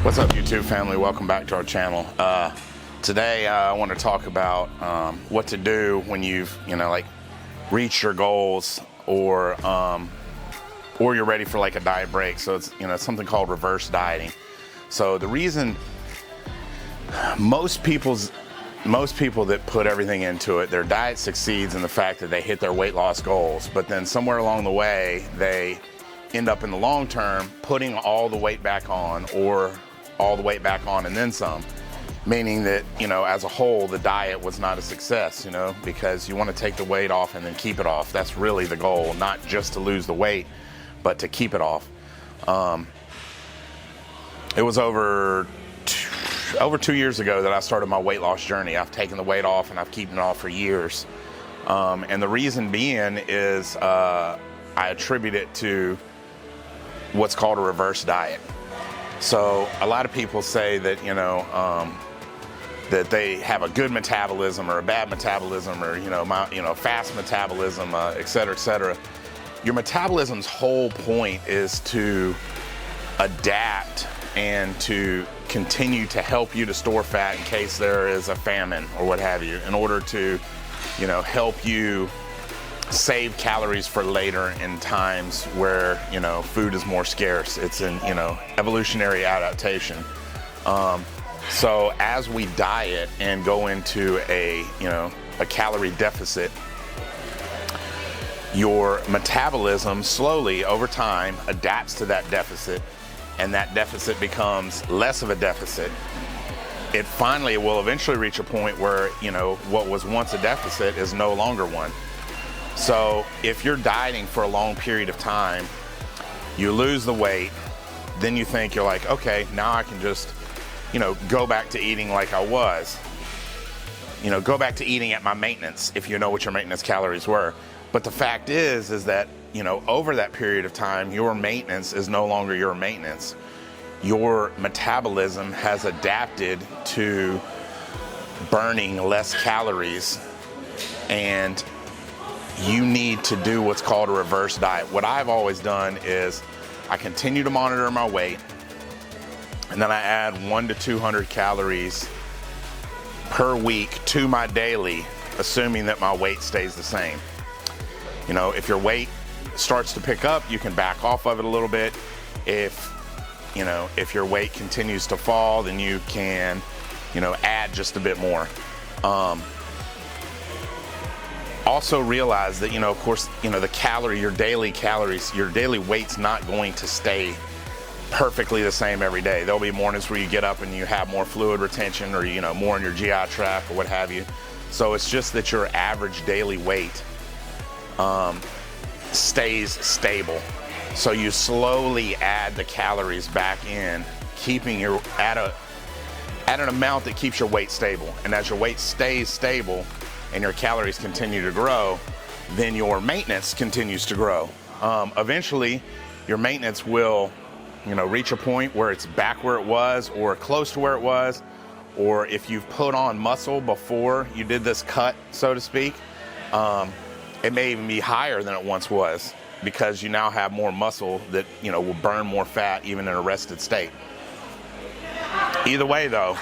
What's up, YouTube family? Welcome back to our channel. Today I want to talk about what to do when you've reached your goals or you're ready for like a diet break. So it's something called reverse dieting. So the reason most people that put everything into it, their diet succeeds in the fact that they hit their weight loss goals, but then somewhere along the way they end up in the long term putting all the weight back on, or all the weight back on and then some, meaning that as a whole the diet was not a success, because you want to take the weight off and then keep it off. That's really the goal, not just to lose the weight but to keep it off. It was over 2 years ago that I started my weight loss journey. I've taken the weight off and I've kept it off for years, and the reason being is I attribute it to what's called a reverse diet. So a lot of people say that that they have a good metabolism or a bad metabolism, or fast metabolism, et cetera, et cetera. Your metabolism's whole point is to adapt and to continue to help you to store fat in case there is a famine or what have you, in order to help you save calories for later in times where food is more scarce. It's an evolutionary adaptation. So as we diet and go into a calorie deficit, your metabolism slowly over time adapts to that deficit, and that deficit becomes less of a deficit. It finally will eventually reach a point where what was once a deficit is no longer one. So if you're dieting for a long period of time, you lose the weight, then you think you're like, okay, now I can just, go back to eating like I was. Go back to eating at my maintenance, if you know what your maintenance calories were. But the fact is that, over that period of time, your maintenance is no longer your maintenance. Your metabolism has adapted to burning less calories, and you need to do what's called a reverse diet. What I've always done is I continue to monitor my weight, and then I add 100 to 200 calories per week to my daily, assuming that my weight stays the same. If your weight starts to pick up, you can back off of it a little bit. If your weight continues to fall, then you can, add just a bit more. Also realize that, of course, your daily calories, your daily weight's not going to stay perfectly the same every day. There'll be mornings where you get up and you have more fluid retention, or, more in your GI tract or what have you. So it's just that your average daily weight stays stable. So you slowly add the calories back in, keeping your at an amount that keeps your weight stable. And as your weight stays stable and your calories continue to grow, then your maintenance continues to grow. Eventually, your maintenance will, reach a point where it's back where it was, or close to where it was, or if you've put on muscle before you did this cut, so to speak, it may even be higher than it once was, because you now have more muscle that will burn more fat even in a rested state. Either way, though,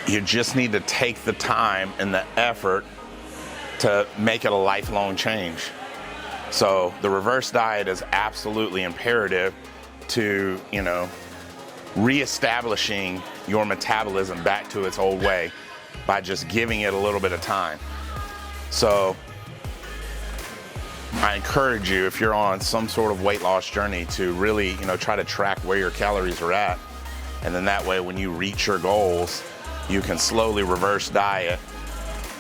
you just need to take the time and the effort to make it a lifelong change. So the reverse diet is absolutely imperative to, reestablishing your metabolism back to its old way by just giving it a little bit of time. So I encourage you, if you're on some sort of weight loss journey, to really, try to track where your calories are at. And then that way, when you reach your goals, you can slowly reverse diet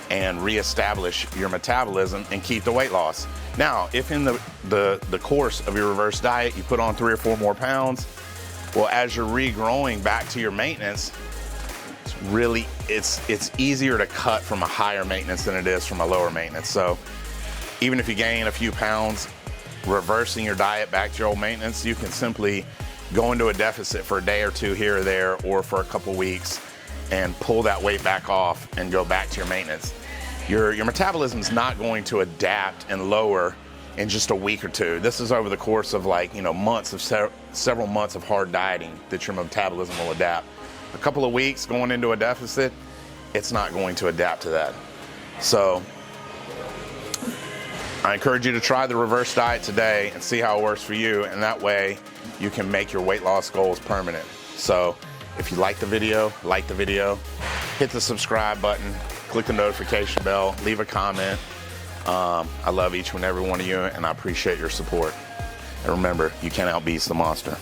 and reestablish your metabolism and keep the weight loss. Now, if in the course of your reverse diet you put on 3 or 4 more pounds, well, as you're regrowing back to your maintenance, it's easier to cut from a higher maintenance than it is from a lower maintenance. So even if you gain a few pounds, reversing your diet back to your old maintenance, you can simply go into a deficit for a day or two here or there, or for a couple weeks, and pull that weight back off and go back to your maintenance. Your metabolism is not going to adapt and lower in just a week or two. This is over the course of months of several months of hard dieting that your metabolism will adapt. A couple of weeks going into a deficit, it's not going to adapt to that. So I encourage you to try the reverse diet today and see how it works for you, and that way you can make your weight loss goals permanent. So if you like the video, hit the subscribe button, click the notification bell, leave a comment. I love each and every one of you, and I appreciate your support. And remember, you can't outbeast the monster.